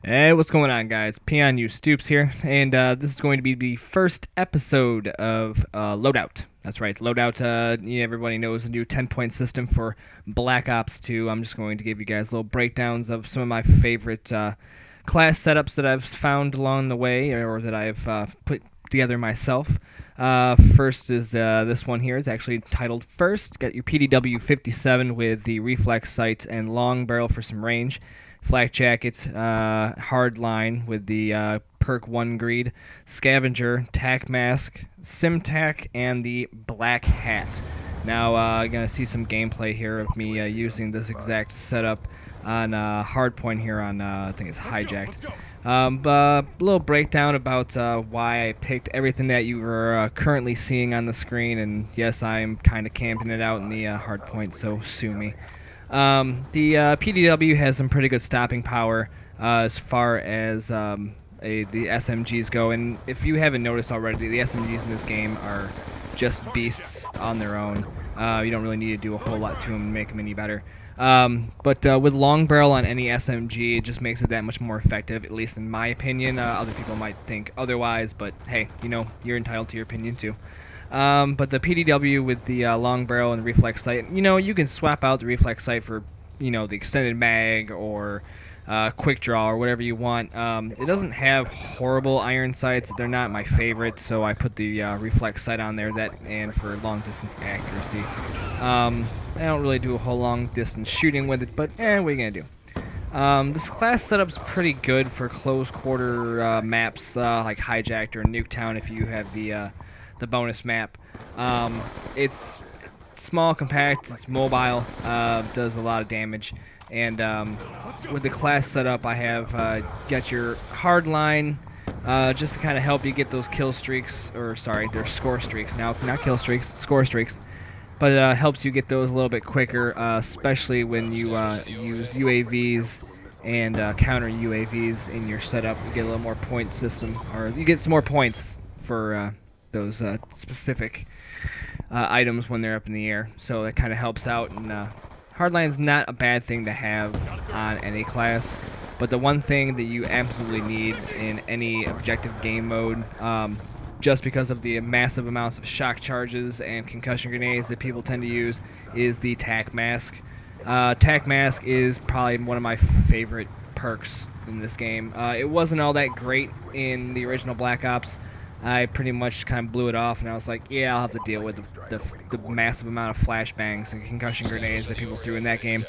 Hey, what's going on, guys? PonUTheClan here, and this is going to be the first episode of Loadout. That's right, Loadout. Everybody knows the new 10-point system for Black Ops 2. I'm just going to give you guys little breakdowns of some of my favorite class setups that I've found along the way, or that I've put together myself. First is this one here. It's actually titled First. Got your PDW 57 with the Reflex sight and long barrel for some range. Flak jackets, Hardline with the Perk 1 greed, Scavenger, Tac Mask, Symtex, and the Black Hat. Now, you're going to see some gameplay here of me using this exact setup on Hardpoint here on, I think it's Hijacked. A little breakdown about why I picked everything that you are currently seeing on the screen, and yes, I'm kind of camping it out in the Hardpoint, so sue me. The PDW has some pretty good stopping power as far as the SMGs go, and if you haven't noticed already, the SMGs in this game are just beasts on their own. You don't really need to do a whole lot to them to make them any better. But with long barrel on any SMG, it just makes it that much more effective, at least in my opinion. Other people might think otherwise, but hey, you're entitled to your opinion too. But the PDW with the long barrel and the reflex sight, you can swap out the reflex sight for, the extended mag or quick draw or whatever you want. It doesn't have horrible iron sights. They're not my favorite, so I put the reflex sight on there and for long distance accuracy. I don't really do a whole long distance shooting with it, but what are you gonna do? This class setup's pretty good for close quarter maps like Hijacked or Nuketown if you have the bonus map. It's small, compact, it's mobile, does a lot of damage, and with the class setup I have got your Hardline just to kind of help you get those kill streaks, or sorry, they're score streaks now, not kill streaks, score streaks, but it helps you get those a little bit quicker, especially when you use UAVs and counter UAVs in your setup. You get a little more point system, or you get some more points for those specific items when they're up in the air, so that kind of helps out. And Hardline's not a bad thing to have on any class, but the one thing that you absolutely need in any objective game mode, just because of the massive amounts of shock charges and concussion grenades that people tend to use, is the Tac Mask. Tac Mask is probably one of my favorite perks in this game. It wasn't all that great in the original Black Ops. I pretty much kind of blew it off, and I was like, yeah, I'll have to deal with the massive amount of flashbangs and concussion grenades that people threw in that game.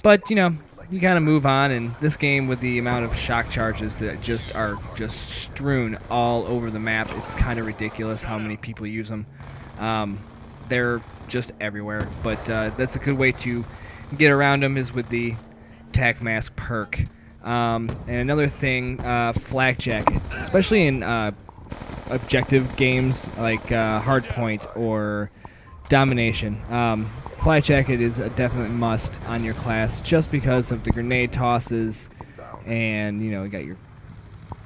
But, you kind of move on, and this game, with the amount of shock charges that are just strewn all over the map, it's kind of ridiculous how many people use them. They're just everywhere, but that's a good way to get around them is with the Tac Mask perk. And another thing, Flak jacket, especially in objective games like Hardpoint or Domination. Flak jacket is a definite must on your class just because of the grenade tosses, and you got your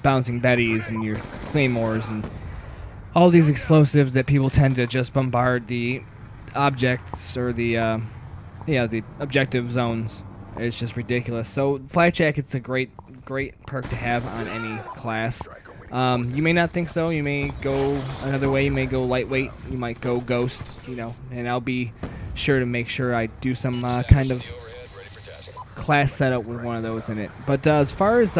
bouncing betties and your claymores and all these explosives that people tend to just bombard the objects or the objective zones. It's just ridiculous. So Flak jacket's a great perk to have on any class. You may not think so. You may go another way. You may go lightweight. You might go ghost, and I'll be sure to make sure I do some kind of class setup with one of those in it. But as far as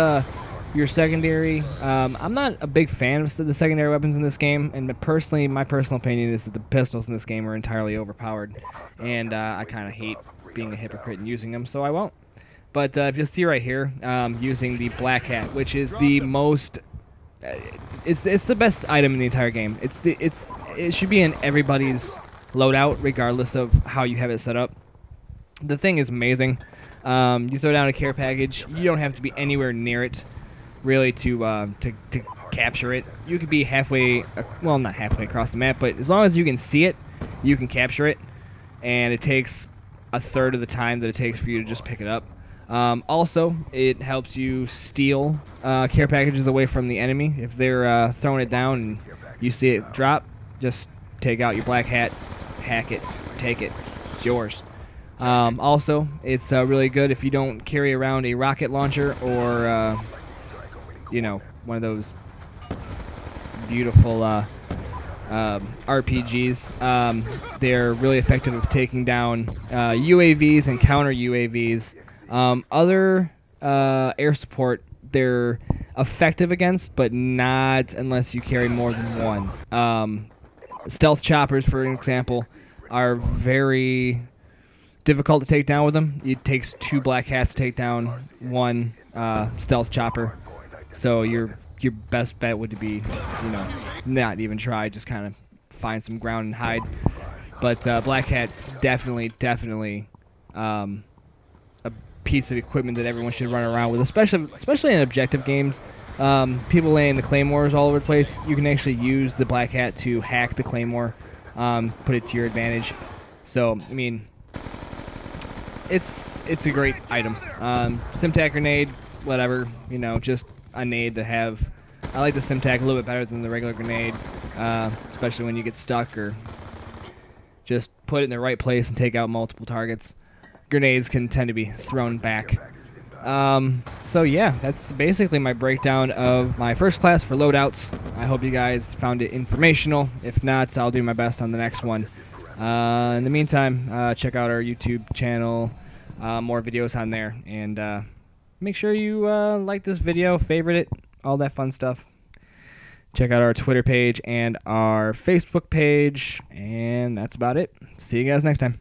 your secondary, I'm not a big fan of the secondary weapons in this game, and personally, my personal opinion is that the pistols in this game are entirely overpowered, and I kind of hate being a hypocrite and using them, so I won't. But if you'll see right here, using the Black Hat, which is the most... It's the best item in the entire game. It should be in everybody's loadout, regardless of how you have it set up. The thing is amazing. You throw down a care package. You don't have to be anywhere near it, really, to capture it. You could be halfway, well, not halfway across the map, but as long as you can see it, you can capture it. And it takes a third of the time that it takes for you to just pick it up. Also, it helps you steal care packages away from the enemy. If they're throwing it down and you see it drop, just take out your Black Hat, hack it, take it. It's yours. Also, it's really good if you don't carry around a rocket launcher or you know, one of those beautiful RPGs. They're really effective at taking down UAVs and counter UAVs. Other air support, they're effective against, but not unless you carry more than one. Stealth choppers, for example, are very difficult to take down with them. It takes 2 black hats to take down one stealth chopper. So your best bet would be, you know, not even try, just kind of find some ground and hide. But black hat's definitely a piece of equipment that everyone should run around with, especially in objective games. People laying the claymores all over the place. You can actually use the black hat to hack the claymore, put it to your advantage. So I mean, it's a great item. Symtex grenade, whatever, you know, just a nade to have. I like the Symtex a little bit better than the regular grenade, especially when you get stuck or just put it in the right place and take out multiple targets. Grenades can tend to be thrown back. So yeah, that's basically my breakdown of my first class for loadouts. I hope you guys found it informational. If not, I'll do my best on the next one. In the meantime, check out our YouTube channel, more videos on there, and make sure you like this video, favorite it, all that fun stuff. Check out our Twitter page and our Facebook page, and that's about it. See you guys next time.